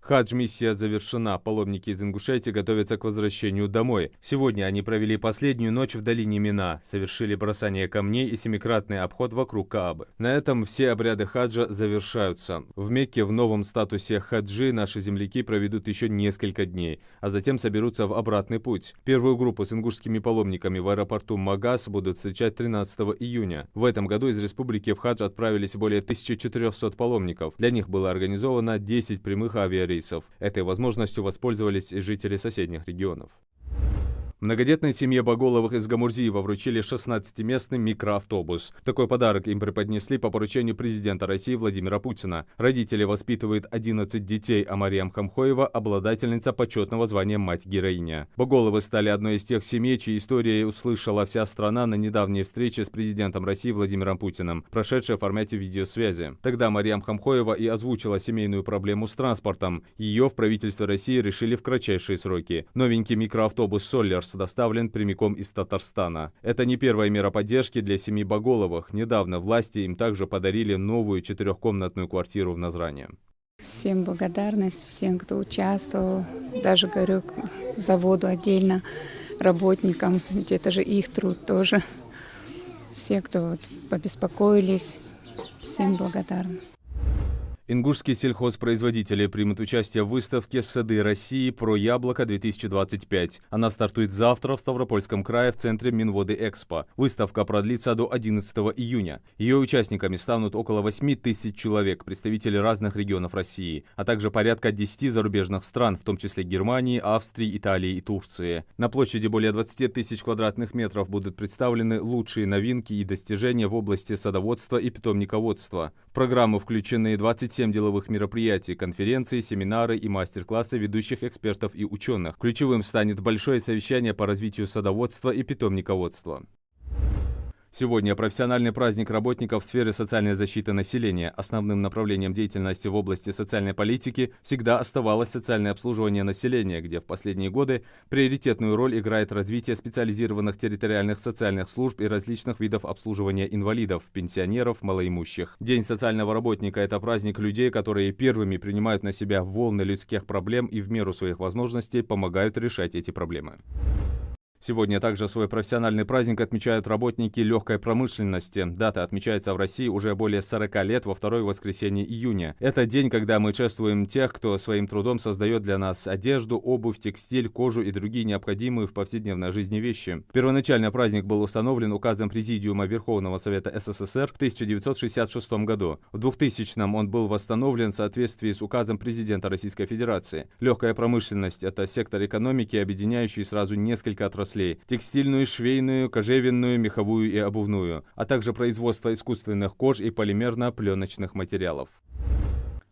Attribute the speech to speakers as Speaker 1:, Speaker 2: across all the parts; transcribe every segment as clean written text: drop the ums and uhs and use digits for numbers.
Speaker 1: Хадж-миссия завершена, паломники из Ингушетии готовятся к возвращению домой. Сегодня они провели последнюю ночь в долине Мина, совершили бросание камней и семикратный обход вокруг Каабы. На этом все обряды хаджа завершаются. В Мекке в новом статусе хаджи наши земляки проведут еще несколько дней, а затем соберутся в обратный путь. Первую группу с ингушскими паломниками в аэропорту Магас будут встречать 13 июня. В этом году из республики в хадж отправились более 1400 паломников. Для них было организовано 10 прямых авиарейсов. Этой возможностью воспользовались и жители соседних регионов. Многодетной семье Баголовых из Гамурзиева вручили 16-местный микроавтобус. Такой подарок им преподнесли по поручению президента России Владимира Путина. Родители воспитывают 11 детей, а Мариам Хамхоева – обладательница почетного звания «Мать-героиня». Баголовы стали одной из тех семей, чьи истории услышала вся страна на недавней встрече с президентом России Владимиром Путиным, прошедшей в формате видеосвязи. Тогда Мариам Хамхоева и озвучила семейную проблему с транспортом. Ее в правительстве России решили в кратчайшие сроки. Новенький микроавтобус «Соллерс» доставлен прямиком из Татарстана. Это не первая мера поддержки для семьи Баголовых. Недавно власти им также подарили новую 4-комнатную квартиру в Назране.
Speaker 2: Всем благодарность, всем, кто участвовал. Даже, говорю, заводу отдельно, работникам, ведь это же их труд тоже. Все, кто побеспокоились, всем благодарна.
Speaker 1: Ингушские сельхозпроизводители примут участие в выставке «Сады России. Про яблоко-2025». Она стартует завтра в Ставропольском крае в центре Минводы-Экспо. Выставка продлится до 11 июня. Ее участниками станут около 8 тысяч человек, представители разных регионов России, а также порядка 10 зарубежных стран, в том числе Германии, Австрии, Италии и Турции. На площади более 20 тысяч квадратных метров будут представлены лучшие новинки и достижения в области садоводства и питомниководства. В программу включены 27 деловых мероприятий, конференции, семинары и мастер-классы ведущих экспертов и ученых. Ключевым станет большое совещание по развитию садоводства и питомниководства. Сегодня профессиональный праздник работников в сфере социальной защиты населения. Основным направлением деятельности в области социальной политики всегда оставалось социальное обслуживание населения, где в последние годы приоритетную роль играет развитие специализированных территориальных социальных служб и различных видов обслуживания инвалидов, пенсионеров, малоимущих. День социального работника – это праздник людей, которые первыми принимают на себя волны людских проблем и в меру своих возможностей помогают решать эти проблемы. Сегодня также свой профессиональный праздник отмечают работники легкой промышленности. Дата отмечается в России уже более 40 лет во второе воскресенье июня. Это день, когда мы чествуем тех, кто своим трудом создает для нас одежду, обувь, текстиль, кожу и другие необходимые в повседневной жизни вещи. Первоначально праздник был установлен указом Президиума Верховного Совета СССР в 1966 году. В 2000-м он был восстановлен в соответствии с указом президента Российской Федерации. Легкая промышленность – это сектор экономики, объединяющий сразу несколько отраслей: текстильную, швейную, кожевенную, меховую и обувную, а также производство искусственных кож и полимерно-пленочных материалов.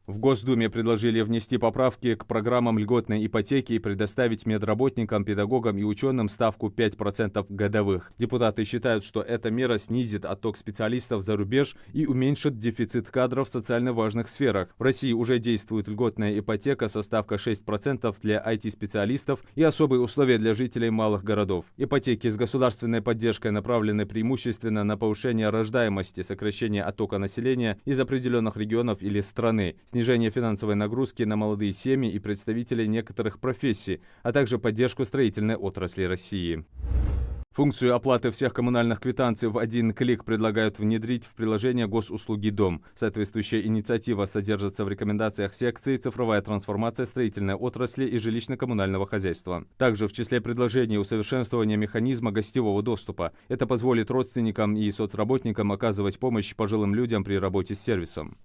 Speaker 1: В Госдуме предложили внести поправки к программам льготной ипотеки и предоставить медработникам, педагогам и ученым ставку 5% годовых. Депутаты считают, что эта мера снизит отток специалистов за рубеж и уменьшит дефицит кадров в социально важных сферах. В России уже действует льготная ипотека со ставкой 6% для IT-специалистов и особые условия для жителей малых городов. Ипотеки с государственной поддержкой направлены преимущественно на повышение рождаемости, сокращение оттока населения из определенных регионов или страны, снижение финансовой нагрузки на молодые семьи и представителей некоторых профессий, а также поддержку строительной отрасли России. Функцию оплаты всех коммунальных квитанций в один клик предлагают внедрить в приложение госуслуги «Дом». Соответствующая инициатива содержится в рекомендациях секции «Цифровая трансформация строительной отрасли и жилищно-коммунального хозяйства». Также в числе предложений усовершенствование механизма гостевого доступа. Это позволит родственникам и соцработникам оказывать помощь пожилым людям при работе с сервисом.